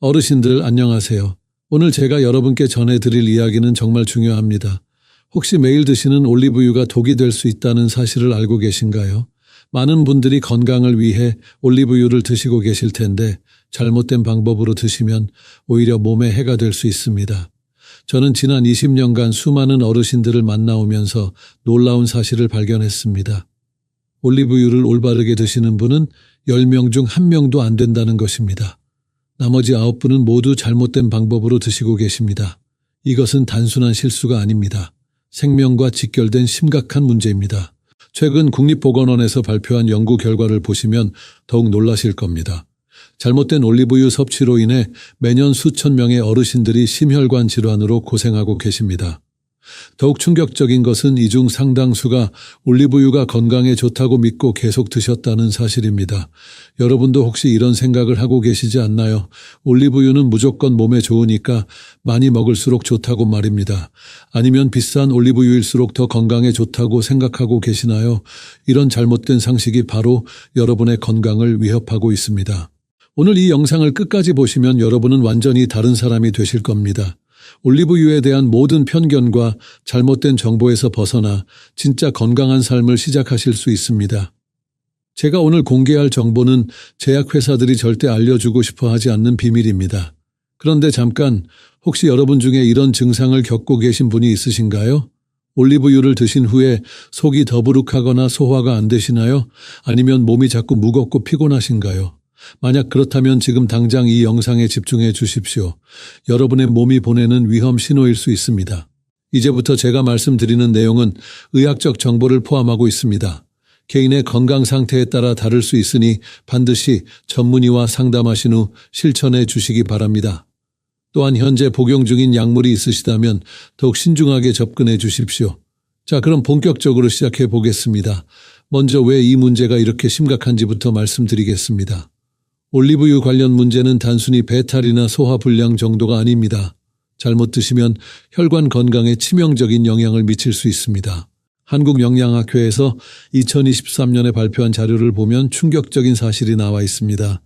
어르신들 안녕하세요. 오늘 제가 여러분께 전해드릴 이야기는 정말 중요합니다. 혹시 매일 드시는 올리브유가 독이 될 수 있다는 사실을 알고 계신가요? 많은 분들이 건강을 위해 올리브유를 드시고 계실 텐데 잘못된 방법으로 드시면 오히려 몸에 해가 될 수 있습니다. 저는 지난 20년간 수많은 어르신들을 만나오면서 놀라운 사실을 발견했습니다. 올리브유를 올바르게 드시는 분은 10명 중 1명도 안 된다는 것입니다. 나머지 9분은 모두 잘못된 방법으로 드시고 계십니다. 이것은 단순한 실수가 아닙니다. 생명과 직결된 심각한 문제입니다. 최근 국립보건원에서 발표한 연구 결과를 보시면 더욱 놀라실 겁니다. 잘못된 올리브유 섭취로 인해 매년 수천 명의 어르신들이 심혈관 질환으로 고생하고 계십니다. 더욱 충격적인 것은 이 중 상당수가 올리브유가 건강에 좋다고 믿고 계속 드셨다는 사실입니다. 여러분도 혹시 이런 생각을 하고 계시지 않나요? 올리브유는 무조건 몸에 좋으니까 많이 먹을수록 좋다고 말입니다. 아니면 비싼 올리브유일수록 더 건강에 좋다고 생각하고 계시나요? 이런 잘못된 상식이 바로 여러분의 건강을 위협하고 있습니다. 오늘 이 영상을 끝까지 보시면 여러분은 완전히 다른 사람이 되실 겁니다. 올리브유에 대한 모든 편견과 잘못된 정보에서 벗어나 진짜 건강한 삶을 시작하실 수 있습니다. 제가 오늘 공개할 정보는 제약회사들이 절대 알려주고 싶어 하지 않는 비밀입니다. 그런데 잠깐, 혹시 여러분 중에 이런 증상을 겪고 계신 분이 있으신가요? 올리브유를 드신 후에 속이 더부룩하거나 소화가 안 되시나요? 아니면 몸이 자꾸 무겁고 피곤하신가요? 만약 그렇다면 지금 당장 이 영상에 집중해 주십시오. 여러분의 몸이 보내는 위험 신호일 수 있습니다. 이제부터 제가 말씀드리는 내용은 의학적 정보를 포함하고 있습니다. 개인의 건강 상태에 따라 다를 수 있으니 반드시 전문의와 상담하신 후 실천해 주시기 바랍니다. 또한 현재 복용 중인 약물이 있으시다면 더욱 신중하게 접근해 주십시오. 자, 그럼 본격적으로 시작해 보겠습니다. 먼저 왜 이 문제가 이렇게 심각한지부터 말씀드리겠습니다. 올리브유 관련 문제는 단순히 배탈이나 소화불량 정도가 아닙니다. 잘못 드시면 혈관 건강에 치명적인 영향을 미칠 수 있습니다. 한국영양학회에서 2023년에 발표한 자료를 보면 충격적인 사실이 나와 있습니다.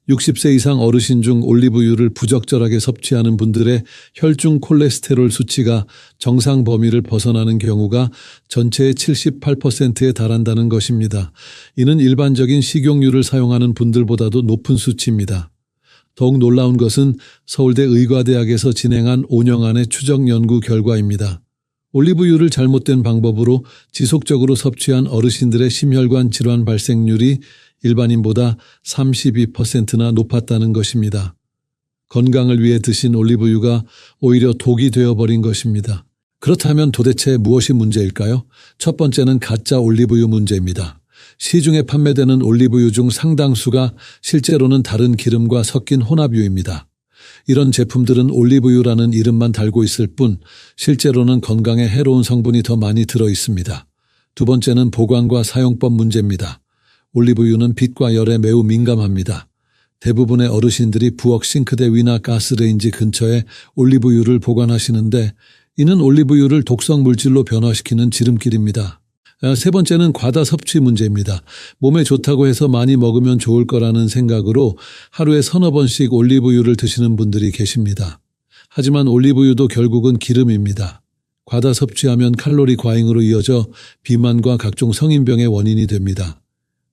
60세 이상 어르신 중 올리브유를 부적절하게 섭취하는 분들의 혈중 콜레스테롤 수치가 정상 범위를 벗어나는 경우가 전체의 78%에 달한다는 것입니다. 이는 일반적인 식용유를 사용하는 분들보다도 높은 수치입니다. 더욱 놀라운 것은 서울대 의과대학에서 진행한 5년간의 추적 연구 결과입니다. 올리브유를 잘못된 방법으로 지속적으로 섭취한 어르신들의 심혈관 질환 발생률이 일반인보다 32%나 높았다는 것입니다. 건강을 위해 드신 올리브유가 오히려 독이 되어버린 것입니다. 그렇다면 도대체 무엇이 문제일까요? 첫 번째는 가짜 올리브유 문제입니다. 시중에 판매되는 올리브유 중 상당수가 실제로는 다른 기름과 섞인 혼합유입니다. 이런 제품들은 올리브유라는 이름만 달고 있을 뿐 실제로는 건강에 해로운 성분이 더 많이 들어 있습니다. 두 번째는 보관과 사용법 문제입니다. 올리브유는 빛과 열에 매우 민감합니다. 대부분의 어르신들이 부엌 싱크대 위나 가스레인지 근처에 올리브유를 보관하시는데 이는 올리브유를 독성 물질로 변화시키는 지름길입니다. 세 번째는 과다 섭취 문제입니다. 몸에 좋다고 해서 많이 먹으면 좋을 거라는 생각으로 하루에 서너 번씩 올리브유를 드시는 분들이 계십니다. 하지만 올리브유도 결국은 기름입니다. 과다 섭취하면 칼로리 과잉으로 이어져 비만과 각종 성인병의 원인이 됩니다.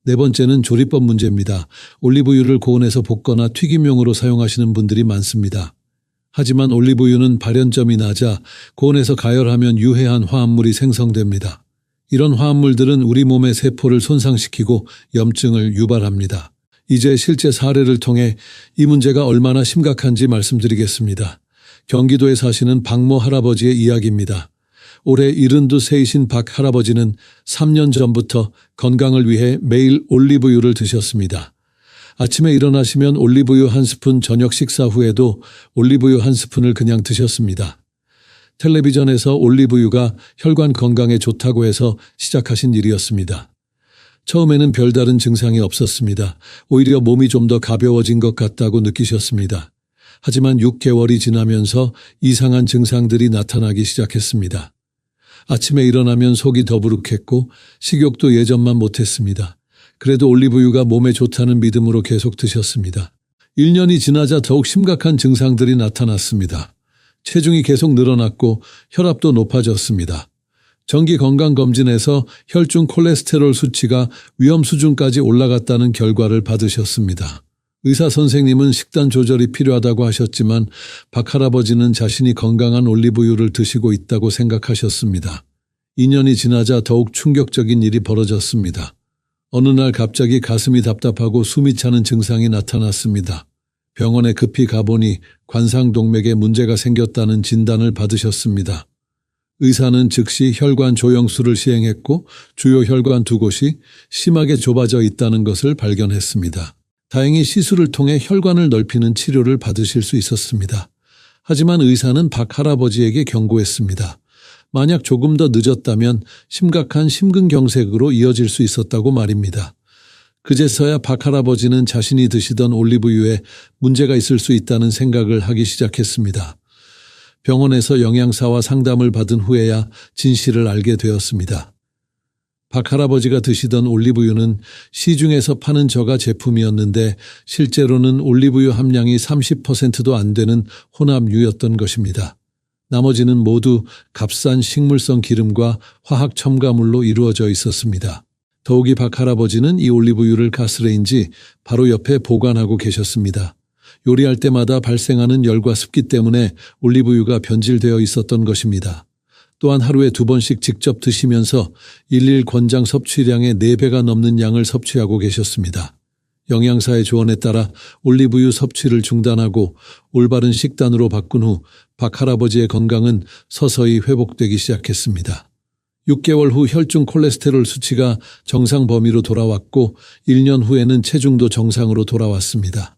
네 번째는 조리법 문제입니다. 올리브유를 고온에서 볶거나 튀김용으로 사용하시는 분들이 많습니다. 하지만 올리브유는 발연점이 낮아 고온에서 가열하면 유해한 화합물이 생성됩니다. 이런 화합물들은 우리 몸의 세포를 손상시키고 염증을 유발합니다. 이제 실제 사례를 통해 이 문제가 얼마나 심각한지 말씀드리겠습니다. 경기도에 사시는 박모 할아버지의 이야기입니다. 올해 72세이신 박 할아버지는 3년 전부터 건강을 위해 매일 올리브유를 드셨습니다. 아침에 일어나시면 올리브유 한 스푼, 저녁 식사 후에도 올리브유 한 스푼을 그냥 드셨습니다. 텔레비전에서 올리브유가 혈관 건강에 좋다고 해서 시작하신 일이었습니다. 처음에는 별다른 증상이 없었습니다. 오히려 몸이 좀 더 가벼워진 것 같다고 느끼셨습니다. 하지만 6개월이 지나면서 이상한 증상들이 나타나기 시작했습니다. 아침에 일어나면 속이 더부룩했고 식욕도 예전만 못했습니다. 그래도 올리브유가 몸에 좋다는 믿음으로 계속 드셨습니다. 1년이 지나자 더욱 심각한 증상들이 나타났습니다. 체중이 계속 늘어났고 혈압도 높아졌습니다. 정기 건강검진에서 혈중 콜레스테롤 수치가 위험 수준까지 올라갔다는 결과를 받으셨습니다. 의사 선생님은 식단 조절이 필요하다고 하셨지만 박 할아버지는 자신이 건강한 올리브유를 드시고 있다고 생각하셨습니다. 2년이 지나자 더욱 충격적인 일이 벌어졌습니다. 어느 날 갑자기 가슴이 답답하고 숨이 차는 증상이 나타났습니다. 병원에 급히 가보니 관상동맥에 문제가 생겼다는 진단을 받으셨습니다. 의사는 즉시 혈관 조영술을 시행했고 주요 혈관 두 곳이 심하게 좁아져 있다는 것을 발견했습니다. 다행히 시술을 통해 혈관을 넓히는 치료를 받으실 수 있었습니다. 하지만 의사는 박 할아버지에게 경고했습니다. 만약 조금 더 늦었다면 심각한 심근경색으로 이어질 수 있었다고 말입니다. 그제서야 박 할아버지는 자신이 드시던 올리브유에 문제가 있을 수 있다는 생각을 하기 시작했습니다. 병원에서 영양사와 상담을 받은 후에야 진실을 알게 되었습니다. 박 할아버지가 드시던 올리브유는 시중에서 파는 저가 제품이었는데 실제로는 올리브유 함량이 30%도 안 되는 혼합유였던 것입니다. 나머지는 모두 값싼 식물성 기름과 화학 첨가물로 이루어져 있었습니다. 더욱이 박 할아버지는 이 올리브유를 가스레인지 바로 옆에 보관하고 계셨습니다. 요리할 때마다 발생하는 열과 습기 때문에 올리브유가 변질되어 있었던 것입니다. 또한 하루에 2번씩 직접 드시면서 일일 권장 섭취량의 4배가 넘는 양을 섭취하고 계셨습니다. 영양사의 조언에 따라 올리브유 섭취를 중단하고 올바른 식단으로 바꾼 후 박 할아버지의 건강은 서서히 회복되기 시작했습니다. 6개월 후 혈중 콜레스테롤 수치가 정상 범위로 돌아왔고 1년 후에는 체중도 정상으로 돌아왔습니다.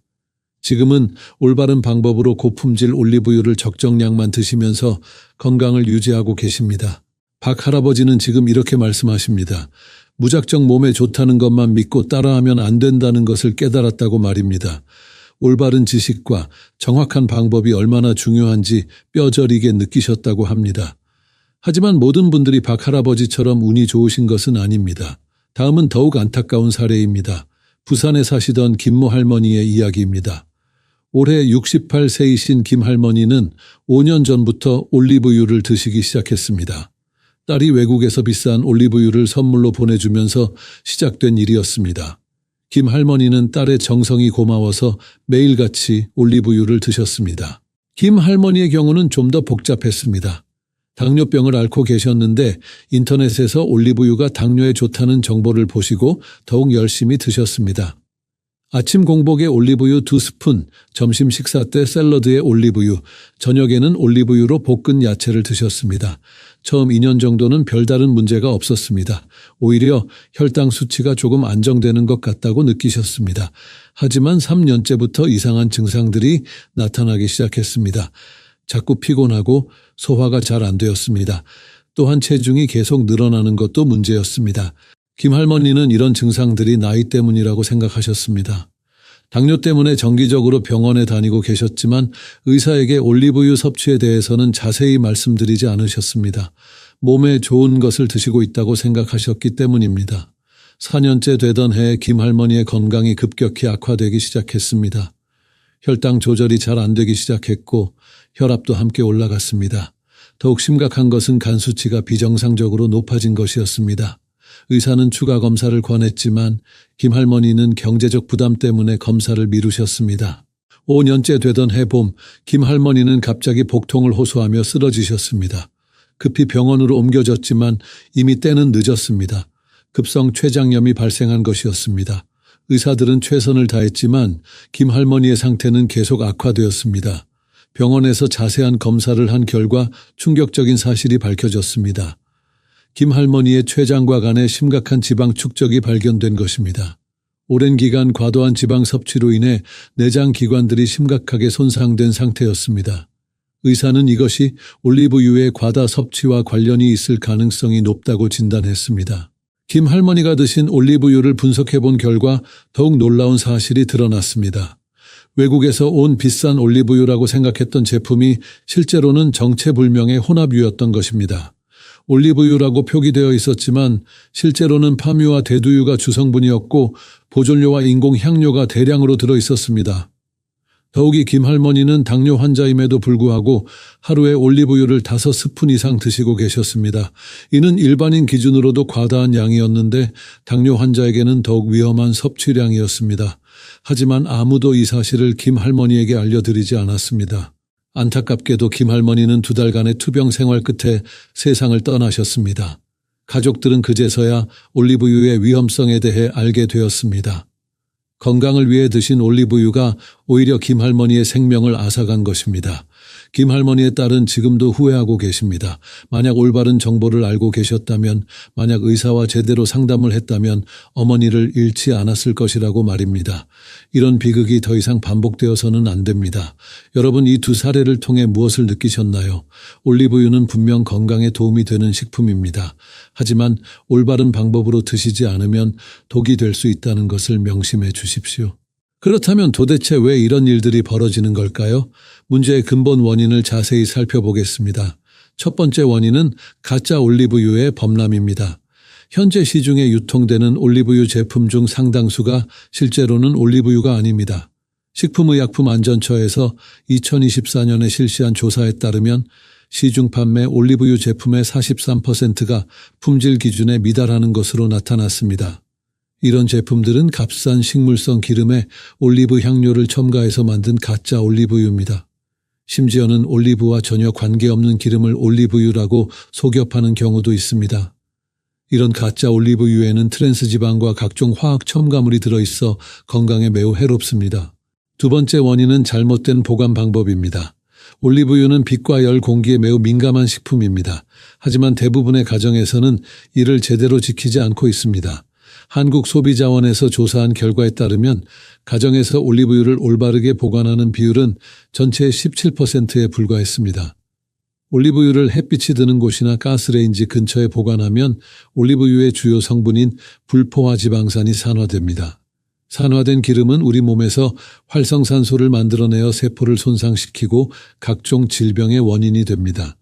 지금은 올바른 방법으로 고품질 올리브유를 적정량만 드시면서 건강을 유지하고 계십니다. 박 할아버지는 지금 이렇게 말씀하십니다. 무작정 몸에 좋다는 것만 믿고 따라하면 안 된다는 것을 깨달았다고 말입니다. 올바른 지식과 정확한 방법이 얼마나 중요한지 뼈저리게 느끼셨다고 합니다. 하지만 모든 분들이 박 할아버지처럼 운이 좋으신 것은 아닙니다. 다음은 더욱 안타까운 사례입니다. 부산에 사시던 김모 할머니의 이야기입니다. 올해 68세이신 김 할머니는 5년 전부터 올리브유를 드시기 시작했습니다. 딸이 외국에서 비싼 올리브유를 선물로 보내주면서 시작된 일이었습니다. 김 할머니는 딸의 정성이 고마워서 매일같이 올리브유를 드셨습니다. 김 할머니의 경우는 좀 더 복잡했습니다. 당뇨병을 앓고 계셨는데 인터넷에서 올리브유가 당뇨에 좋다는 정보를 보시고 더욱 열심히 드셨습니다. 아침 공복에 올리브유 2스푼, 점심 식사 때 샐러드에 올리브유, 저녁에는 올리브유로 볶은 야채를 드셨습니다. 처음 2년 정도는 별다른 문제가 없었습니다. 오히려 혈당 수치가 조금 안정되는 것 같다고 느끼셨습니다. 하지만 3년째부터 이상한 증상들이 나타나기 시작했습니다. 자꾸 피곤하고 소화가 잘 안 되었습니다. 또한 체중이 계속 늘어나는 것도 문제였습니다. 김 할머니는 이런 증상들이 나이 때문이라고 생각하셨습니다. 당뇨 때문에 정기적으로 병원에 다니고 계셨지만 의사에게 올리브유 섭취에 대해서는 자세히 말씀드리지 않으셨습니다. 몸에 좋은 것을 드시고 있다고 생각하셨기 때문입니다. 4년째 되던 해에 김 할머니의 건강이 급격히 악화되기 시작했습니다. 혈당 조절이 잘 안 되기 시작했고 혈압도 함께 올라갔습니다. 더욱 심각한 것은 간 수치가 비정상적으로 높아진 것이었습니다. 의사는 추가 검사를 권했지만 김 할머니는 경제적 부담 때문에 검사를 미루셨습니다. 5년째 되던 해봄, 김 할머니는 갑자기 복통을 호소하며 쓰러지셨습니다. 급히 병원으로 옮겨졌지만 이미 때는 늦었습니다. 급성 췌장염이 발생한 것이었습니다. 의사들은 최선을 다했지만 김 할머니의 상태는 계속 악화되었습니다. 병원에서 자세한 검사를 한 결과 충격적인 사실이 밝혀졌습니다. 김 할머니의 췌장과 간에 심각한 지방 축적이 발견된 것입니다. 오랜 기간 과도한 지방 섭취로 인해 내장 기관들이 심각하게 손상된 상태였습니다. 의사는 이것이 올리브유의 과다 섭취와 관련이 있을 가능성이 높다고 진단했습니다. 김 할머니가 드신 올리브유를 분석해 본 결과 더욱 놀라운 사실이 드러났습니다. 외국에서 온 비싼 올리브유라고 생각했던 제품이 실제로는 정체불명의 혼합유였던 것입니다. 올리브유라고 표기되어 있었지만 실제로는 파뮤와 대두유가 주성분이었고 보존료와 인공향료가 대량으로 들어 있었습니다. 더욱이 김할머니는 당뇨 환자임에도 불구하고 하루에 올리브유를 5스푼 이상 드시고 계셨습니다. 이는 일반인 기준으로도 과다한 양이었는데 당뇨 환자에게는 더욱 위험한 섭취량이었습니다. 하지만 아무도 이 사실을 김할머니에게 알려드리지 않았습니다. 안타깝게도 김할머니는 2달간의 투병 생활 끝에 세상을 떠나셨습니다. 가족들은 그제서야 올리브유의 위험성에 대해 알게 되었습니다. 건강을 위해 드신 올리브유가 오히려 김할머니의 생명을 앗아간 것입니다. 김할머니의 딸은 지금도 후회하고 계십니다. 만약 올바른 정보를 알고 계셨다면, 만약 의사와 제대로 상담을 했다면 어머니를 잃지 않았을 것이라고 말입니다. 이런 비극이 더 이상 반복되어서는 안 됩니다. 여러분, 이 2 사례를 통해 무엇을 느끼셨나요? 올리브유는 분명 건강에 도움이 되는 식품입니다. 하지만 올바른 방법으로 드시지 않으면 독이 될 수 있다는 것을 명심해 주십시오. 그렇다면 도대체 왜 이런 일들이 벌어지는 걸까요? 문제의 근본 원인을 자세히 살펴보겠습니다. 첫 번째 원인은 가짜 올리브유의 범람입니다. 현재 시중에 유통되는 올리브유 제품 중 상당수가 실제로는 올리브유가 아닙니다. 식품의약품안전처에서 2024년에 실시한 조사에 따르면 시중 판매 올리브유 제품의 43%가 품질 기준에 미달하는 것으로 나타났습니다. 이런 제품들은 값싼 식물성 기름에 올리브 향료를 첨가해서 만든 가짜 올리브유입니다. 심지어는 올리브와 전혀 관계없는 기름을 올리브유라고 속여 파는 경우도 있습니다. 이런 가짜 올리브유에는 트랜스 지방과 각종 화학 첨가물이 들어있어 건강에 매우 해롭습니다. 두 번째 원인은 잘못된 보관 방법입니다. 올리브유는 빛과 열, 공기에 매우 민감한 식품입니다. 하지만 대부분의 가정에서는 이를 제대로 지키지 않고 있습니다. 한국소비자원에서 조사한 결과에 따르면 가정에서 올리브유를 올바르게 보관하는 비율은 전체의 17%에 불과했습니다. 올리브유를 햇빛이 드는 곳이나 가스레인지 근처에 보관하면 올리브유의 주요 성분인 불포화 지방산이 산화됩니다. 산화된 기름은 우리 몸에서 활성산소를 만들어내어 세포를 손상시키고 각종 질병의 원인이 됩니다.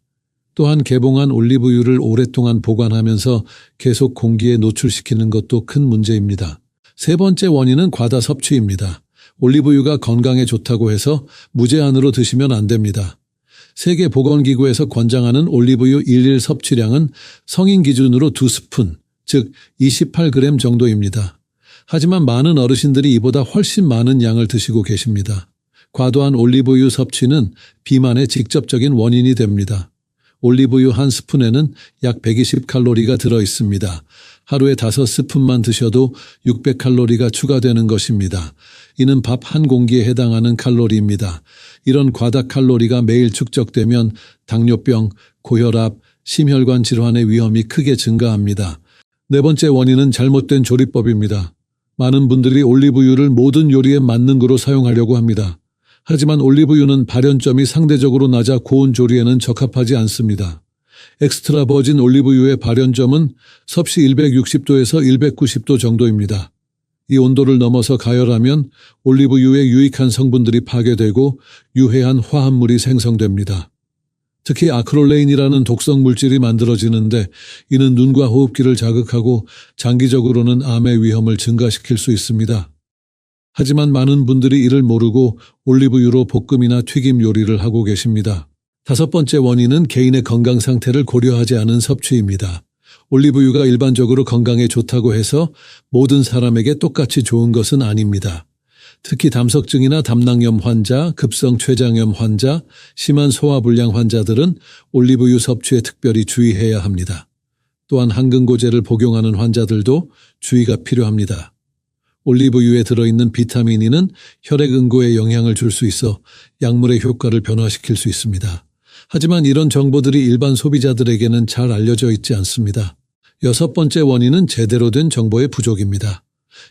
또한 개봉한 올리브유를 오랫동안 보관하면서 계속 공기에 노출시키는 것도 큰 문제입니다. 세 번째 원인은 과다 섭취입니다. 올리브유가 건강에 좋다고 해서 무제한으로 드시면 안 됩니다. 세계보건기구에서 권장하는 올리브유 일일 섭취량은 성인 기준으로 2스푼, 즉 28g 정도입니다. 하지만 많은 어르신들이 이보다 훨씬 많은 양을 드시고 계십니다. 과도한 올리브유 섭취는 비만의 직접적인 원인이 됩니다. 올리브유 한 스푼에는 약 120칼로리가 들어있습니다. 하루에 5스푼만 드셔도 600칼로리가 추가되는 것입니다. 이는 밥 한 공기에 해당하는 칼로리입니다. 이런 과다 칼로리가 매일 축적되면 당뇨병, 고혈압, 심혈관 질환의 위험이 크게 증가합니다. 네 번째 원인은 잘못된 조리법입니다. 많은 분들이 올리브유를 모든 요리에 맞는 거로 사용하려고 합니다. 하지만 올리브유는 발연점이 상대적으로 낮아 고온 조리에는 적합하지 않습니다. 엑스트라 버진 올리브유의 발연점은 섭씨 160도에서 190도 정도입니다. 이 온도를 넘어서 가열하면 올리브유의 유익한 성분들이 파괴되고 유해한 화합물이 생성됩니다. 특히 아크롤레인이라는 독성 물질이 만들어지는데 이는 눈과 호흡기를 자극하고 장기적으로는 암의 위험을 증가시킬 수 있습니다. 하지만 많은 분들이 이를 모르고 올리브유로 볶음이나 튀김 요리를 하고 계십니다. 다섯 번째 원인은 개인의 건강 상태를 고려하지 않은 섭취입니다. 올리브유가 일반적으로 건강에 좋다고 해서 모든 사람에게 똑같이 좋은 것은 아닙니다. 특히 담석증이나 담낭염 환자, 급성 췌장염 환자, 심한 소화불량 환자들은 올리브유 섭취에 특별히 주의해야 합니다. 또한 항근고제를 복용하는 환자들도 주의가 필요합니다. 올리브유에 들어있는 비타민 E는 혈액 응고에 영향을 줄 수 있어 약물의 효과를 변화시킬 수 있습니다. 하지만 이런 정보들이 일반 소비자들에게는 잘 알려져 있지 않습니다. 여섯 번째 원인은 제대로 된 정보의 부족입니다.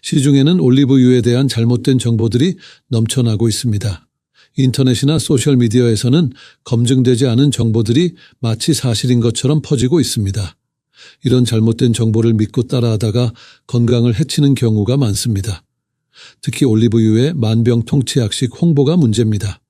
시중에는 올리브유에 대한 잘못된 정보들이 넘쳐나고 있습니다. 인터넷이나 소셜미디어에서는 검증되지 않은 정보들이 마치 사실인 것처럼 퍼지고 있습니다. 이런 잘못된 정보를 믿고 따라하다가 건강을 해치는 경우가 많습니다. 특히 올리브유의 만병통치약식 홍보가 문제입니다.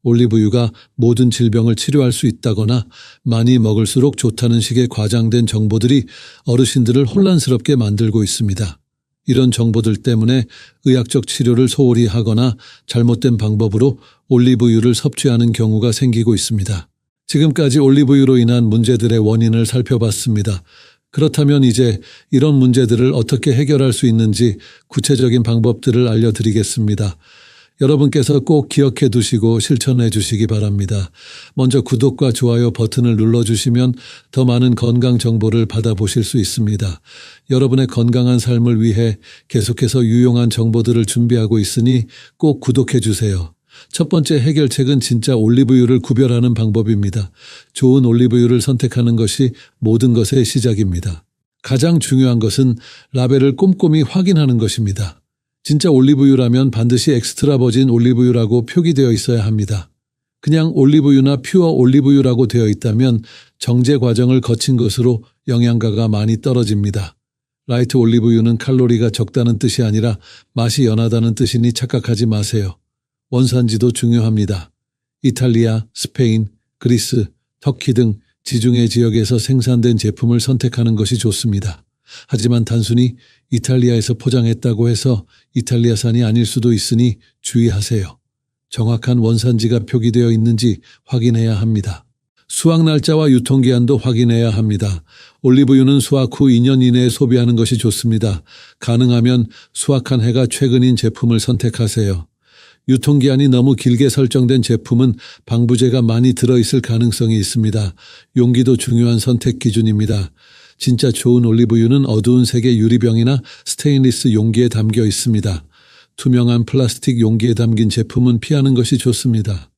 올리브유가 모든 질병을 치료할 수 있다거나 많이 먹을수록 좋다는 식의 과장된 정보들이 어르신들을 혼란스럽게 만들고 있습니다. 이런 정보들 때문에 의학적 치료를 소홀히 하거나 잘못된 방법으로 올리브유를 섭취하는 경우가 생기고 있습니다. 지금까지 올리브유로 인한 문제들의 원인을 살펴봤습니다. 그렇다면 이제 이런 문제들을 어떻게 해결할 수 있는지 구체적인 방법들을 알려드리겠습니다. 여러분께서 꼭 기억해 두시고 실천해 주시기 바랍니다. 먼저 구독과 좋아요 버튼을 눌러주시면 더 많은 건강 정보를 받아보실 수 있습니다. 여러분의 건강한 삶을 위해 계속해서 유용한 정보들을 준비하고 있으니 꼭 구독해 주세요. 첫 번째 해결책은 진짜 올리브유를 구별하는 방법입니다. 좋은 올리브유를 선택하는 것이 모든 것의 시작입니다. 가장 중요한 것은 라벨을 꼼꼼히 확인하는 것입니다. 진짜 올리브유라면 반드시 엑스트라 버진 올리브유라고 표기되어 있어야 합니다. 그냥 올리브유나 퓨어 올리브유라고 되어 있다면 정제 과정을 거친 것으로 영양가가 많이 떨어집니다. 라이트 올리브유는 칼로리가 적다는 뜻이 아니라 맛이 연하다는 뜻이니 착각하지 마세요. 원산지도 중요합니다. 이탈리아, 스페인, 그리스, 터키 등 지중해 지역에서 생산된 제품을 선택하는 것이 좋습니다. 하지만 단순히 이탈리아에서 포장했다고 해서 이탈리아산이 아닐 수도 있으니 주의하세요. 정확한 원산지가 표기되어 있는지 확인해야 합니다. 수확 날짜와 유통기한도 확인해야 합니다. 올리브유는 수확 후 2년 이내에 소비하는 것이 좋습니다. 가능하면 수확한 해가 최근인 제품을 선택하세요. 유통기한이 너무 길게 설정된 제품은 방부제가 많이 들어있을 가능성이 있습니다. 용기도 중요한 선택 기준입니다. 진짜 좋은 올리브유는 어두운 색의 유리병이나 스테인리스 용기에 담겨 있습니다. 투명한 플라스틱 용기에 담긴 제품은 피하는 것이 좋습니다.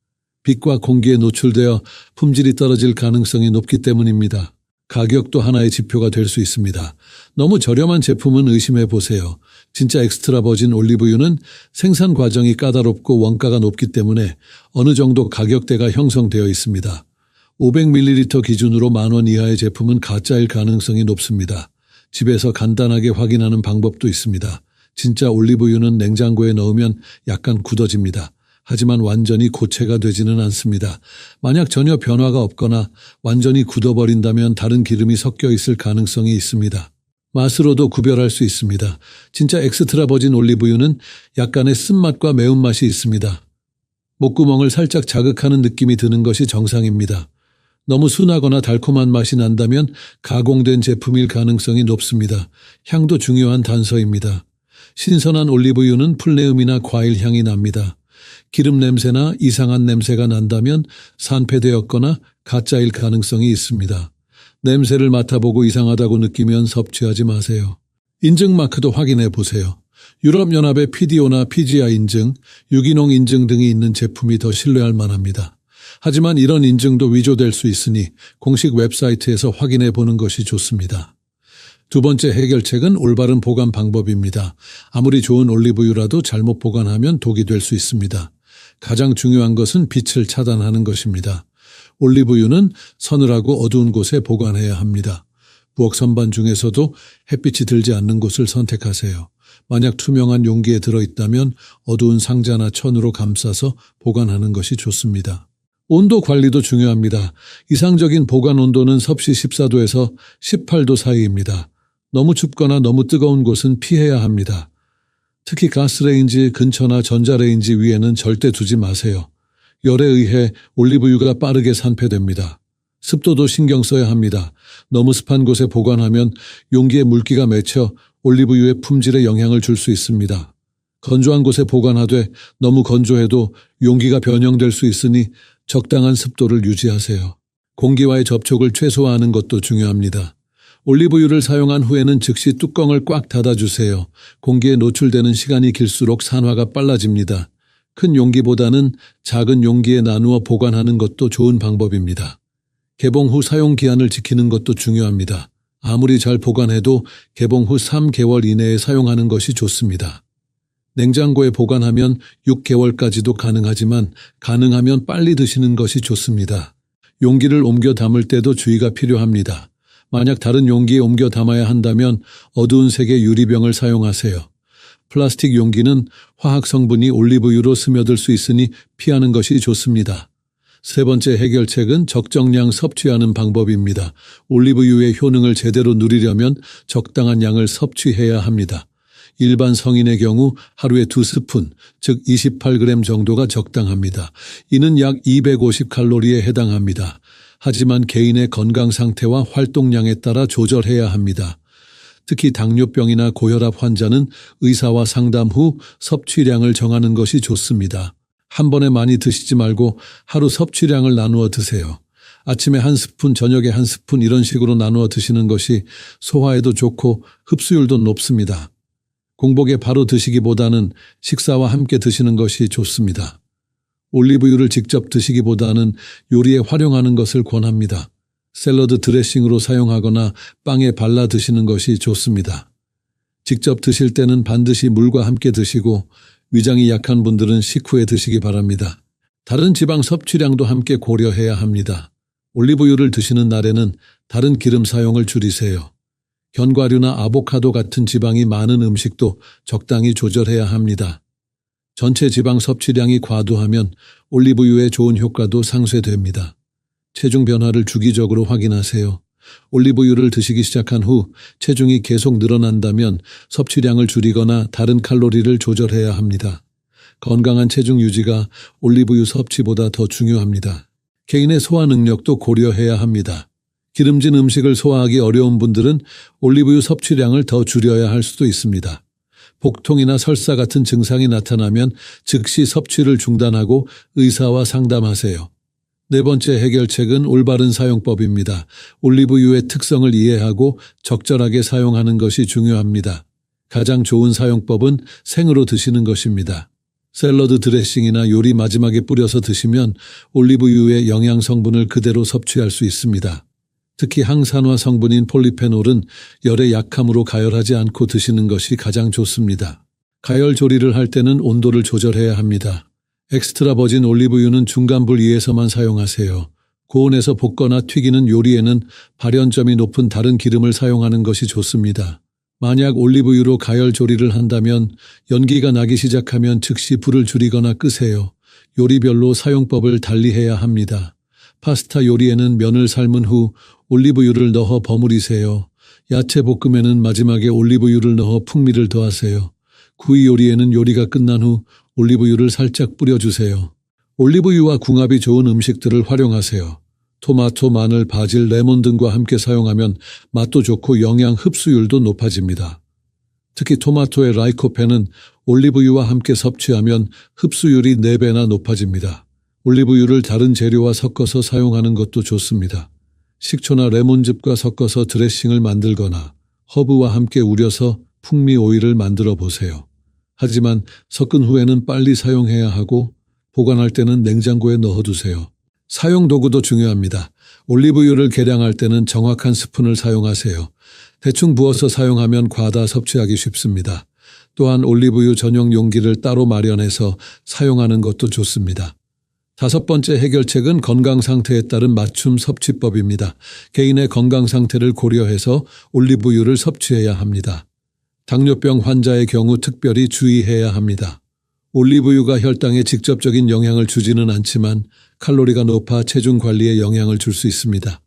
빛과 공기에 노출되어 품질이 떨어질 가능성이 높기 때문입니다. 가격도 하나의 지표가 될 수 있습니다. 너무 저렴한 제품은 의심해 보세요. 진짜 엑스트라 버진 올리브유는 생산 과정이 까다롭고 원가가 높기 때문에 어느 정도 가격대가 형성되어 있습니다. 500ml 기준으로 10,000원 이하의 제품은 가짜일 가능성이 높습니다. 집에서 간단하게 확인하는 방법도 있습니다. 진짜 올리브유는 냉장고에 넣으면 약간 굳어집니다. 하지만 완전히 고체가 되지는 않습니다. 만약 전혀 변화가 없거나 완전히 굳어버린다면 다른 기름이 섞여 있을 가능성이 있습니다. 맛으로도 구별할 수 있습니다. 진짜 엑스트라 버진 올리브유는 약간의 쓴맛과 매운맛이 있습니다. 목구멍을 살짝 자극하는 느낌이 드는 것이 정상입니다. 너무 순하거나 달콤한 맛이 난다면 가공된 제품일 가능성이 높습니다. 향도 중요한 단서입니다. 신선한 올리브유는 풀내음이나 과일 향이 납니다. 기름 냄새나 이상한 냄새가 난다면 산패되었거나 가짜일 가능성이 있습니다. 냄새를 맡아보고 이상하다고 느끼면 섭취하지 마세요. 인증 마크도 확인해 보세요. 유럽연합의 PDO나 PGI 인증, 유기농 인증 등이 있는 제품이 더 신뢰할 만합니다. 하지만 이런 인증도 위조될 수 있으니 공식 웹사이트에서 확인해 보는 것이 좋습니다. 두 번째 해결책은 올바른 보관 방법입니다. 아무리 좋은 올리브유라도 잘못 보관하면 독이 될 수 있습니다. 가장 중요한 것은 빛을 차단하는 것입니다. 올리브유는 서늘하고 어두운 곳에 보관해야 합니다. 부엌 선반 중에서도 햇빛이 들지 않는 곳을 선택하세요. 만약 투명한 용기에 들어있다면 어두운 상자나 천으로 감싸서 보관하는 것이 좋습니다. 온도 관리도 중요합니다. 이상적인 보관 온도는 섭씨 14도에서 18도 사이입니다. 너무 춥거나 너무 뜨거운 곳은 피해야 합니다. 특히 가스레인지 근처나 전자레인지 위에는 절대 두지 마세요. 열에 의해 올리브유가 빠르게 산패됩니다. 습도도 신경 써야 합니다. 너무 습한 곳에 보관하면 용기에 물기가 맺혀 올리브유의 품질에 영향을 줄 수 있습니다. 건조한 곳에 보관하되 너무 건조해도 용기가 변형될 수 있으니 적당한 습도를 유지하세요. 공기와의 접촉을 최소화하는 것도 중요합니다. 올리브유를 사용한 후에는 즉시 뚜껑을 꽉 닫아주세요. 공기에 노출되는 시간이 길수록 산화가 빨라집니다. 큰 용기보다는 작은 용기에 나누어 보관하는 것도 좋은 방법입니다. 개봉 후 사용 기한을 지키는 것도 중요합니다. 아무리 잘 보관해도 개봉 후 3개월 이내에 사용하는 것이 좋습니다. 냉장고에 보관하면 6개월까지도 가능하지만 가능하면 빨리 드시는 것이 좋습니다. 용기를 옮겨 담을 때도 주의가 필요합니다. 만약 다른 용기에 옮겨 담아야 한다면 어두운 색의 유리병을 사용하세요. 플라스틱 용기는 화학 성분이 올리브유로 스며들 수 있으니 피하는 것이 좋습니다. 세 번째 해결책은 적정량 섭취하는 방법입니다. 올리브유의 효능을 제대로 누리려면 적당한 양을 섭취해야 합니다. 일반 성인의 경우 하루에 2스푼, 즉 28g 정도가 적당합니다. 이는 약 250칼로리에 해당합니다. 하지만 개인의 건강 상태와 활동량에 따라 조절해야 합니다. 특히 당뇨병이나 고혈압 환자는 의사와 상담 후 섭취량을 정하는 것이 좋습니다. 한 번에 많이 드시지 말고 하루 섭취량을 나누어 드세요. 아침에 1스푼, 저녁에 1스푼 이런 식으로 나누어 드시는 것이 소화에도 좋고 흡수율도 높습니다. 공복에 바로 드시기보다는 식사와 함께 드시는 것이 좋습니다. 올리브유를 직접 드시기보다는 요리에 활용하는 것을 권합니다. 샐러드 드레싱으로 사용하거나 빵에 발라 드시는 것이 좋습니다. 직접 드실 때는 반드시 물과 함께 드시고 위장이 약한 분들은 식후에 드시기 바랍니다. 다른 지방 섭취량도 함께 고려해야 합니다. 올리브유를 드시는 날에는 다른 기름 사용을 줄이세요. 견과류나 아보카도 같은 지방이 많은 음식도 적당히 조절해야 합니다. 전체 지방 섭취량이 과도하면 올리브유의 좋은 효과도 상쇄됩니다. 체중 변화를 주기적으로 확인하세요. 올리브유를 드시기 시작한 후 체중이 계속 늘어난다면 섭취량을 줄이거나 다른 칼로리를 조절해야 합니다. 건강한 체중 유지가 올리브유 섭취보다 더 중요합니다. 개인의 소화 능력도 고려해야 합니다. 기름진 음식을 소화하기 어려운 분들은 올리브유 섭취량을 더 줄여야 할 수도 있습니다. 복통이나 설사 같은 증상이 나타나면 즉시 섭취를 중단하고 의사와 상담하세요. 네 번째 해결책은 올바른 사용법입니다. 올리브유의 특성을 이해하고 적절하게 사용하는 것이 중요합니다. 가장 좋은 사용법은 생으로 드시는 것입니다. 샐러드 드레싱이나 요리 마지막에 뿌려서 드시면 올리브유의 영양 성분을 그대로 섭취할 수 있습니다. 특히 항산화 성분인 폴리페놀은 열의 약함으로 가열하지 않고 드시는 것이 가장 좋습니다. 가열 조리를 할 때는 온도를 조절해야 합니다. 엑스트라 버진 올리브유는 중간불 위에서만 사용하세요. 고온에서 볶거나 튀기는 요리에는 발연점이 높은 다른 기름을 사용하는 것이 좋습니다. 만약 올리브유로 가열 조리를 한다면 연기가 나기 시작하면 즉시 불을 줄이거나 끄세요. 요리별로 사용법을 달리해야 합니다. 파스타 요리에는 면을 삶은 후 올리브유를 넣어 버무리세요. 야채 볶음에는 마지막에 올리브유를 넣어 풍미를 더하세요. 구이 요리에는 요리가 끝난 후 올리브유를 살짝 뿌려주세요. 올리브유와 궁합이 좋은 음식들을 활용하세요. 토마토, 마늘, 바질, 레몬 등과 함께 사용하면 맛도 좋고 영양 흡수율도 높아집니다. 특히 토마토의 라이코펜은 올리브유와 함께 섭취하면 흡수율이 4배나 높아집니다. 올리브유를 다른 재료와 섞어서 사용하는 것도 좋습니다. 식초나 레몬즙과 섞어서 드레싱을 만들거나 허브와 함께 우려서 풍미 오일을 만들어 보세요. 하지만 섞은 후에는 빨리 사용해야 하고 보관할 때는 냉장고에 넣어두세요. 사용 도구도 중요합니다. 올리브유를 계량할 때는 정확한 스푼을 사용하세요. 대충 부어서 사용하면 과다 섭취하기 쉽습니다. 또한 올리브유 전용 용기를 따로 마련해서 사용하는 것도 좋습니다. 5번째 해결책은 건강 상태에 따른 맞춤 섭취법입니다. 개인의 건강 상태를 고려해서 올리브유를 섭취해야 합니다. 당뇨병 환자의 경우 특별히 주의해야 합니다. 올리브유가 혈당에 직접적인 영향을 주지는 않지만 칼로리가 높아 체중 관리에 영향을 줄 수 있습니다.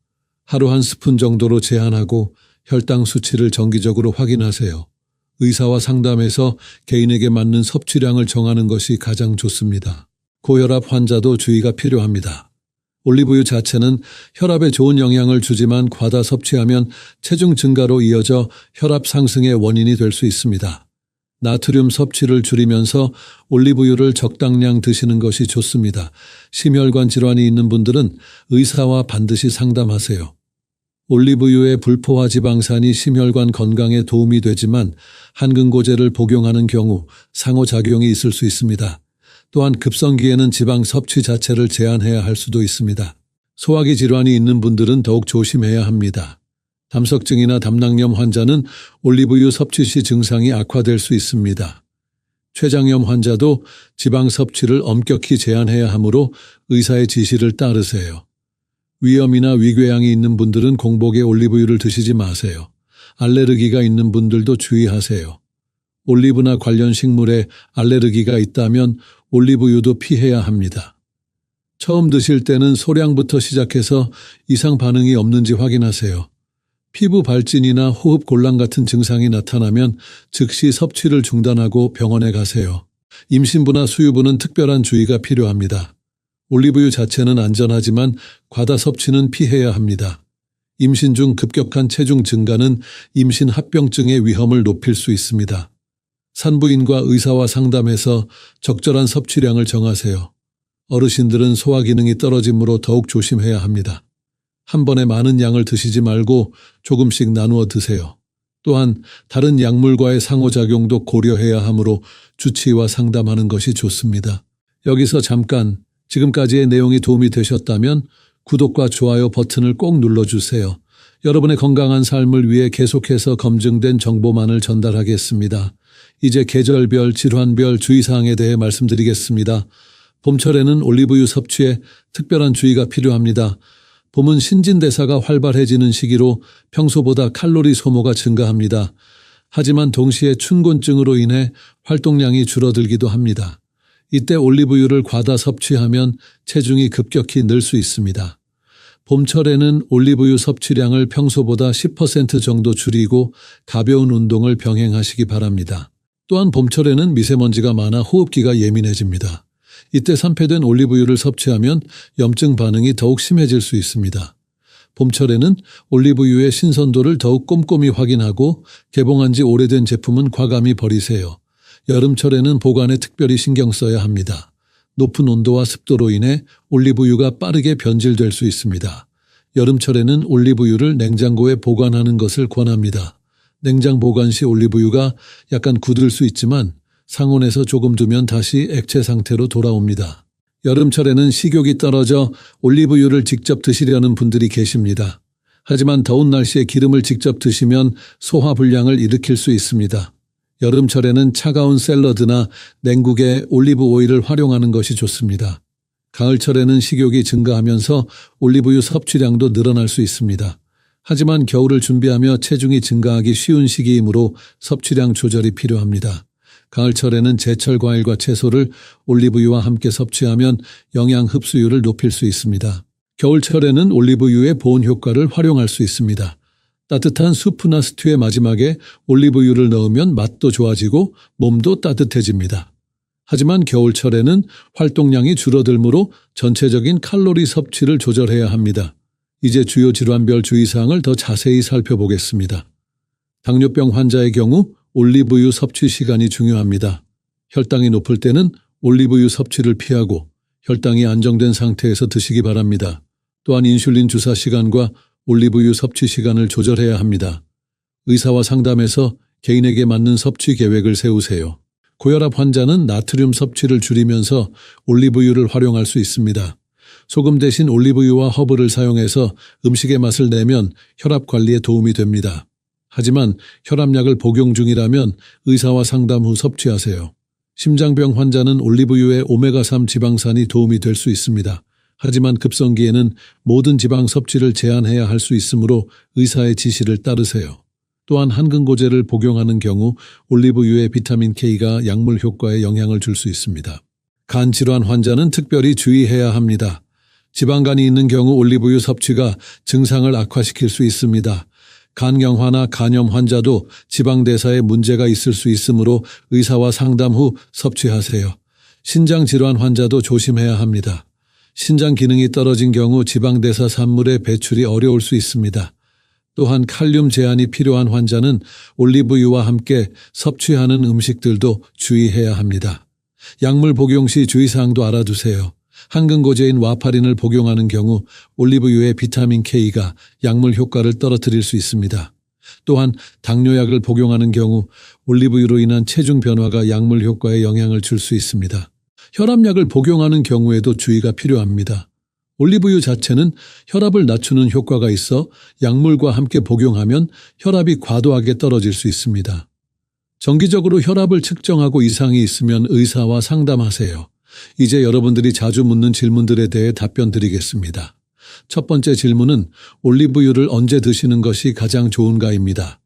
하루 1스푼 정도로 제한하고 혈당 수치를 정기적으로 확인하세요. 의사와 상담해서 개인에게 맞는 섭취량을 정하는 것이 가장 좋습니다. 고혈압 환자도 주의가 필요합니다. 올리브유 자체는 혈압에 좋은 영향을 주지만 과다 섭취하면 체중 증가로 이어져 혈압 상승의 원인이 될 수 있습니다. 나트륨 섭취를 줄이면서 올리브유를 적당량 드시는 것이 좋습니다. 심혈관 질환이 있는 분들은 의사와 반드시 상담하세요. 올리브유의 불포화 지방산이 심혈관 건강에 도움이 되지만 한근고제를 복용하는 경우 상호작용이 있을 수 있습니다. 또한 급성기에는 지방 섭취 자체를 제한해야 할 수도 있습니다. 소화기 질환이 있는 분들은 더욱 조심해야 합니다. 담석증이나 담낭염 환자는 올리브유 섭취 시 증상이 악화될 수 있습니다. 췌장염 환자도 지방 섭취를 엄격히 제한해야 하므로 의사의 지시를 따르세요. 위염이나 위궤양이 있는 분들은 공복에 올리브유를 드시지 마세요. 알레르기가 있는 분들도 주의하세요. 올리브나 관련 식물에 알레르기가 있다면 올리브유도 피해야 합니다. 처음 드실 때는 소량부터 시작해서 이상 반응이 없는지 확인하세요. 피부 발진이나 호흡 곤란 같은 증상이 나타나면 즉시 섭취를 중단하고 병원에 가세요. 임신부나 수유부는 특별한 주의가 필요합니다. 올리브유 자체는 안전하지만 과다 섭취는 피해야 합니다. 임신 중 급격한 체중 증가는 임신 합병증의 위험을 높일 수 있습니다. 산부인과 의사와 상담해서 적절한 섭취량을 정하세요. 어르신들은 소화 기능이 떨어지므로 더욱 조심해야 합니다. 한 번에 많은 양을 드시지 말고 조금씩 나누어 드세요. 또한 다른 약물과의 상호작용도 고려해야 하므로 주치의와 상담하는 것이 좋습니다. 여기서 잠깐 지금까지의 내용이 도움이 되셨다면 구독과 좋아요 버튼을 꼭 눌러주세요. 여러분의 건강한 삶을 위해 계속해서 검증된 정보만을 전달하겠습니다. 이제 계절별, 질환별 주의사항에 대해 말씀드리겠습니다. 봄철에는 올리브유 섭취에 특별한 주의가 필요합니다. 봄은 신진대사가 활발해지는 시기로 평소보다 칼로리 소모가 증가합니다. 하지만 동시에 춘곤증으로 인해 활동량이 줄어들기도 합니다. 이때 올리브유를 과다 섭취하면 체중이 급격히 늘 수 있습니다. 봄철에는 올리브유 섭취량을 평소보다 10% 정도 줄이고 가벼운 운동을 병행하시기 바랍니다. 또한 봄철에는 미세먼지가 많아 호흡기가 예민해집니다. 이때 산패된 올리브유를 섭취하면 염증 반응이 더욱 심해질 수 있습니다. 봄철에는 올리브유의 신선도를 더욱 꼼꼼히 확인하고 개봉한 지 오래된 제품은 과감히 버리세요. 여름철에는 보관에 특별히 신경 써야 합니다. 높은 온도와 습도로 인해 올리브유가 빠르게 변질될 수 있습니다. 여름철에는 올리브유를 냉장고에 보관하는 것을 권합니다. 냉장 보관 시 올리브유가 약간 굳을 수 있지만 상온에서 조금 두면 다시 액체 상태로 돌아옵니다. 여름철에는 식욕이 떨어져 올리브유를 직접 드시려는 분들이 계십니다. 하지만 더운 날씨에 기름을 직접 드시면 소화불량을 일으킬 수 있습니다. 여름철에는 차가운 샐러드나 냉국에 올리브 오일을 활용하는 것이 좋습니다. 가을철에는 식욕이 증가하면서 올리브유 섭취량도 늘어날 수 있습니다. 하지만 겨울을 준비하며 체중이 증가하기 쉬운 시기이므로 섭취량 조절이 필요합니다. 가을철에는 제철 과일과 채소를 올리브유와 함께 섭취하면 영양 흡수율을 높일 수 있습니다. 겨울철에는 올리브유의 보온 효과를 활용할 수 있습니다. 따뜻한 수프나 스튜의 마지막에 올리브유를 넣으면 맛도 좋아지고 몸도 따뜻해집니다. 하지만 겨울철에는 활동량이 줄어들므로 전체적인 칼로리 섭취를 조절해야 합니다. 이제 주요 질환별 주의사항을 더 자세히 살펴보겠습니다. 당뇨병 환자의 경우 올리브유 섭취 시간이 중요합니다. 혈당이 높을 때는 올리브유 섭취를 피하고 혈당이 안정된 상태에서 드시기 바랍니다. 또한 인슐린 주사 시간과 올리브유 섭취 시간을 조절해야 합니다. 의사와 상담해서 개인에게 맞는 섭취 계획을 세우세요. 고혈압 환자는 나트륨 섭취를 줄이면서 올리브유를 활용할 수 있습니다. 소금 대신 올리브유와 허브를 사용해서 음식의 맛을 내면 혈압 관리에 도움이 됩니다. 하지만 혈압약을 복용 중이라면 의사와 상담 후 섭취하세요. 심장병 환자는 올리브유의 오메가3 지방산이 도움이 될 수 있습니다. 하지만 급성기에는 모든 지방 섭취를 제한해야 할 수 있으므로 의사의 지시를 따르세요. 또한 한근고제를 복용하는 경우 올리브유의 비타민 K가 약물 효과에 영향을 줄 수 있습니다. 간 질환 환자는 특별히 주의해야 합니다. 지방간이 있는 경우 올리브유 섭취가 증상을 악화시킬 수 있습니다. 간경화나 간염 환자도 지방대사에 문제가 있을 수 있으므로 의사와 상담 후 섭취하세요. 신장 질환 환자도 조심해야 합니다. 신장 기능이 떨어진 경우 지방대사 산물의 배출이 어려울 수 있습니다. 또한 칼륨 제한이 필요한 환자는 올리브유와 함께 섭취하는 음식들도 주의해야 합니다. 약물 복용 시 주의사항도 알아두세요. 한근고제인 와파린을 복용하는 경우 올리브유의 비타민 K가 약물 효과를 떨어뜨릴 수 있습니다. 또한 당뇨약을 복용하는 경우 올리브유로 인한 체중 변화가 약물 효과에 영향을 줄 수 있습니다. 혈압약을 복용하는 경우에도 주의가 필요합니다. 올리브유 자체는 혈압을 낮추는 효과가 있어 약물과 함께 복용하면 혈압이 과도하게 떨어질 수 있습니다. 정기적으로 혈압을 측정하고 이상이 있으면 의사와 상담하세요. 이제 여러분들이 자주 묻는 질문들에 대해 답변 드리겠습니다. 첫 번째 질문은 올리브유를 언제 드시는 것이 가장 좋은가입니다.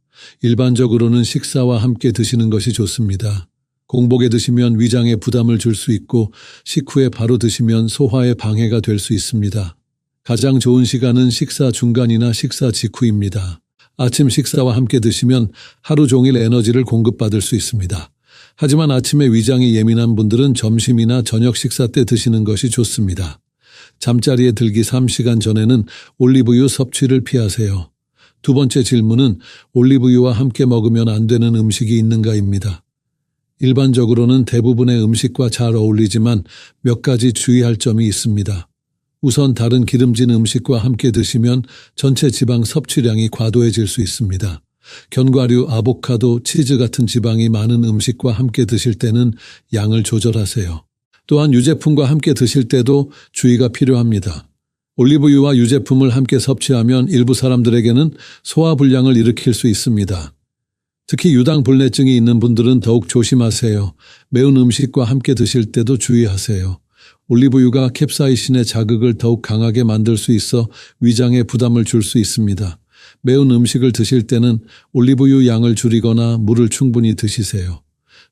일반적으로는 식사와 함께 드시는 것이 좋습니다. 공복에 드시면 위장에 부담을 줄 수 있고 식후에 바로 드시면 소화에 방해가 될 수 있습니다. 가장 좋은 시간은 식사 중간이나 식사 직후입니다. 아침 식사와 함께 드시면 하루 종일 에너지를 공급받을 수 있습니다. 하지만 아침에 위장이 예민한 분들은 점심이나 저녁 식사 때 드시는 것이 좋습니다. 잠자리에 들기 3시간 전에는 올리브유 섭취를 피하세요. 두 번째 질문은 올리브유와 함께 먹으면 안 되는 음식이 있는가입니다. 일반적으로는 대부분의 음식과 잘 어울리지만 몇 가지 주의할 점이 있습니다. 우선 다른 기름진 음식과 함께 드시면 전체 지방 섭취량이 과도해질 수 있습니다. 견과류, 아보카도, 치즈 같은 지방이 많은 음식과 함께 드실 때는 양을 조절하세요. 또한 유제품과 함께 드실 때도 주의가 필요합니다. 올리브유와 유제품을 함께 섭취하면 일부 사람들에게는 소화불량을 일으킬 수 있습니다. 특히 유당불내증이 있는 분들은 더욱 조심하세요. 매운 음식과 함께 드실 때도 주의하세요. 올리브유가 캡사이신의 자극을 더욱 강하게 만들 수 있어 위장에 부담을 줄 수 있습니다. 매운 음식을 드실 때는 올리브유 양을 줄이거나 물을 충분히 드시세요.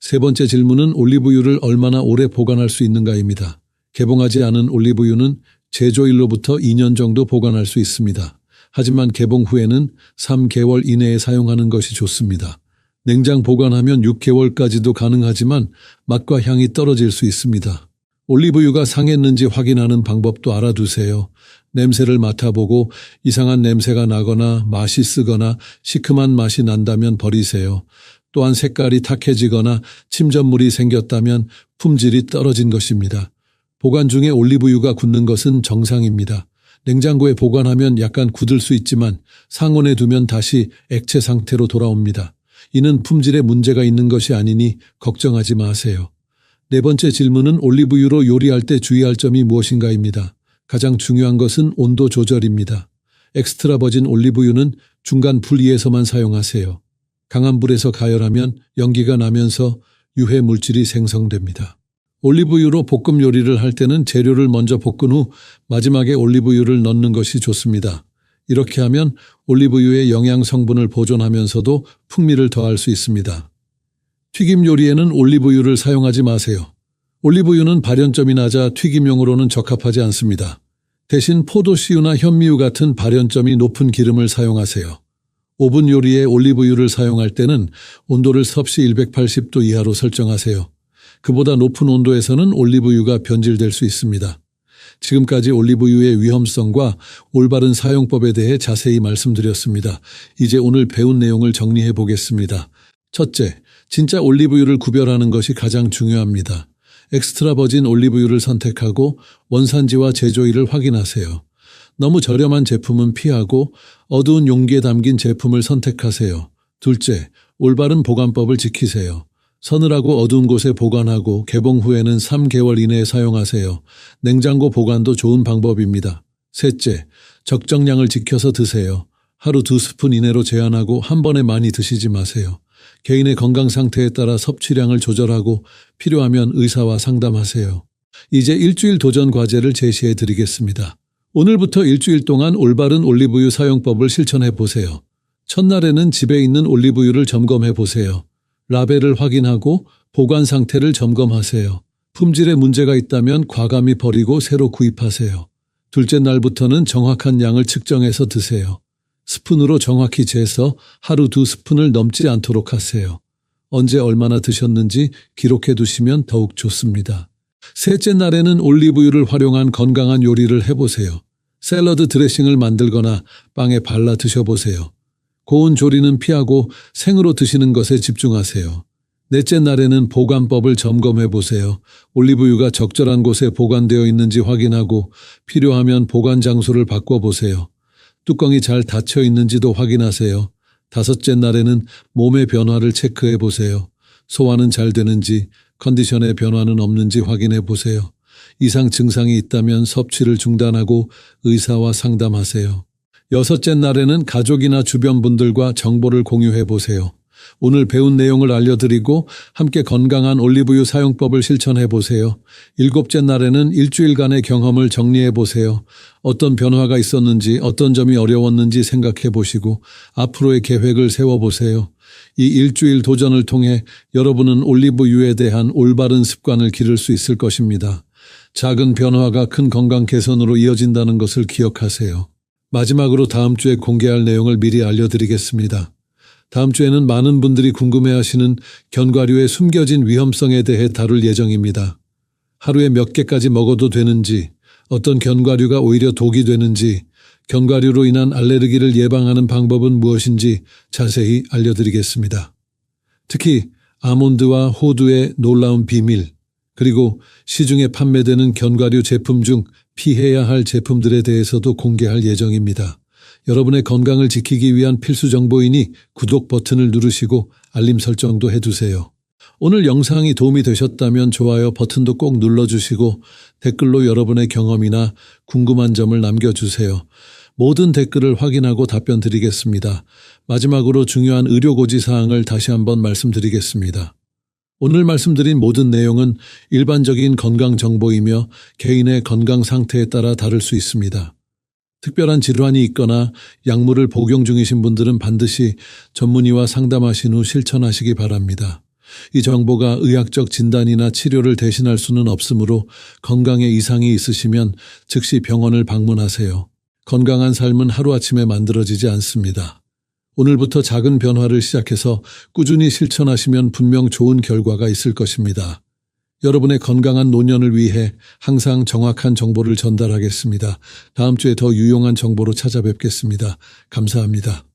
세 번째 질문은 올리브유를 얼마나 오래 보관할 수 있는가입니다. 개봉하지 않은 올리브유는 제조일로부터 2년 정도 보관할 수 있습니다. 하지만 개봉 후에는 3개월 이내에 사용하는 것이 좋습니다. 냉장 보관하면 6개월까지도 가능하지만 맛과 향이 떨어질 수 있습니다. 올리브유가 상했는지 확인하는 방법도 알아두세요. 냄새를 맡아보고 이상한 냄새가 나거나 맛이 쓰거나 시큼한 맛이 난다면 버리세요. 또한 색깔이 탁해지거나 침전물이 생겼다면 품질이 떨어진 것입니다. 보관 중에 올리브유가 굳는 것은 정상입니다. 냉장고에 보관하면 약간 굳을 수 있지만 상온에 두면 다시 액체 상태로 돌아옵니다. 이는 품질에 문제가 있는 것이 아니니 걱정하지 마세요. 네 번째 질문은 올리브유로 요리할 때 주의할 점이 무엇인가입니다. 가장 중요한 것은 온도 조절입니다. 엑스트라 버진 올리브유는 중간 불 위에서만 사용하세요. 강한 불에서 가열하면 연기가 나면서 유해 물질이 생성됩니다. 올리브유로 볶음 요리를 할 때는 재료를 먼저 볶은 후 마지막에 올리브유를 넣는 것이 좋습니다. 이렇게 하면 올리브유의 영양 성분을 보존하면서도 풍미를 더할 수 있습니다. 튀김 요리에는 올리브유를 사용하지 마세요. 올리브유는 발연점이 낮아 튀김용으로는 적합하지 않습니다. 대신 포도씨유나 현미유 같은 발연점이 높은 기름을 사용하세요. 오븐 요리에 올리브유를 사용할 때는 온도를 섭씨 180도 이하로 설정하세요. 그보다 높은 온도에서는 올리브유가 변질될 수 있습니다. 지금까지 올리브유의 위험성과 올바른 사용법에 대해 자세히 말씀드렸습니다. 이제 오늘 배운 내용을 정리해 보겠습니다. 첫째, 진짜 올리브유를 구별하는 것이 가장 중요합니다. 엑스트라 버진 올리브유를 선택하고 원산지와 제조일을 확인하세요. 너무 저렴한 제품은 피하고 어두운 용기에 담긴 제품을 선택하세요. 둘째, 올바른 보관법을 지키세요. 서늘하고 어두운 곳에 보관하고 개봉 후에는 3개월 이내에 사용하세요. 냉장고 보관도 좋은 방법입니다. 셋째, 적정량을 지켜서 드세요. 하루 2스푼 이내로 제한하고 한 번에 많이 드시지 마세요. 개인의 건강 상태에 따라 섭취량을 조절하고 필요하면 의사와 상담하세요. 이제 일주일 도전 과제를 제시해 드리겠습니다. 오늘부터 일주일 동안 올바른 올리브유 사용법을 실천해 보세요. 첫날에는 집에 있는 올리브유를 점검해 보세요. 라벨을 확인하고 보관 상태를 점검하세요. 품질에 문제가 있다면 과감히 버리고 새로 구입하세요. 둘째 날부터는 정확한 양을 측정해서 드세요. 스푼으로 정확히 재서 하루 2스푼을 넘지 않도록 하세요. 언제 얼마나 드셨는지 기록해 두시면 더욱 좋습니다. 셋째 날에는 올리브유를 활용한 건강한 요리를 해보세요. 샐러드 드레싱을 만들거나 빵에 발라 드셔보세요. 고온 조리는 피하고 생으로 드시는 것에 집중하세요. 넷째 날에는 보관법을 점검해 보세요. 올리브유가 적절한 곳에 보관되어 있는지 확인하고 필요하면 보관 장소를 바꿔보세요. 뚜껑이 잘 닫혀 있는지도 확인하세요. 다섯째 날에는 몸의 변화를 체크해 보세요. 소화는 잘 되는지, 컨디션의 변화는 없는지 확인해 보세요. 이상 증상이 있다면 섭취를 중단하고 의사와 상담하세요. 여섯째 날에는 가족이나 주변 분들과 정보를 공유해 보세요. 오늘 배운 내용을 알려드리고 함께 건강한 올리브유 사용법을 실천해 보세요. 일곱째 날에는 일주일간의 경험을 정리해 보세요. 어떤 변화가 있었는지, 어떤 점이 어려웠는지 생각해 보시고 앞으로의 계획을 세워보세요. 이 일주일 도전을 통해 여러분은 올리브유에 대한 올바른 습관을 기를 수 있을 것입니다. 작은 변화가 큰 건강 개선으로 이어진다는 것을 기억하세요. 마지막으로 다음 주에 공개할 내용을 미리 알려드리겠습니다. 다음 주에는 많은 분들이 궁금해하시는 견과류의 숨겨진 위험성에 대해 다룰 예정입니다. 하루에 몇 개까지 먹어도 되는지, 어떤 견과류가 오히려 독이 되는지, 견과류로 인한 알레르기를 예방하는 방법은 무엇인지 자세히 알려드리겠습니다. 특히 아몬드와 호두의 놀라운 비밀, 그리고 시중에 판매되는 견과류 제품 중 피해야 할 제품들에 대해서도 공개할 예정입니다. 여러분의 건강을 지키기 위한 필수 정보이니 구독 버튼을 누르시고 알림 설정도 해두세요. 오늘 영상이 도움이 되셨다면 좋아요 버튼도 꼭 눌러주시고 댓글로 여러분의 경험이나 궁금한 점을 남겨주세요. 모든 댓글을 확인하고 답변 드리겠습니다. 마지막으로 중요한 의료고지 사항을 다시 한번 말씀드리겠습니다. 오늘 말씀드린 모든 내용은 일반적인 건강 정보이며 개인의 건강 상태에 따라 다를 수 있습니다. 특별한 질환이 있거나 약물을 복용 중이신 분들은 반드시 전문의와 상담하신 후 실천하시기 바랍니다. 이 정보가 의학적 진단이나 치료를 대신할 수는 없으므로 건강에 이상이 있으시면 즉시 병원을 방문하세요. 건강한 삶은 하루아침에 만들어지지 않습니다. 오늘부터 작은 변화를 시작해서 꾸준히 실천하시면 분명 좋은 결과가 있을 것입니다. 여러분의 건강한 노년을 위해 항상 정확한 정보를 전달하겠습니다. 다음 주에 더 유용한 정보로 찾아뵙겠습니다. 감사합니다.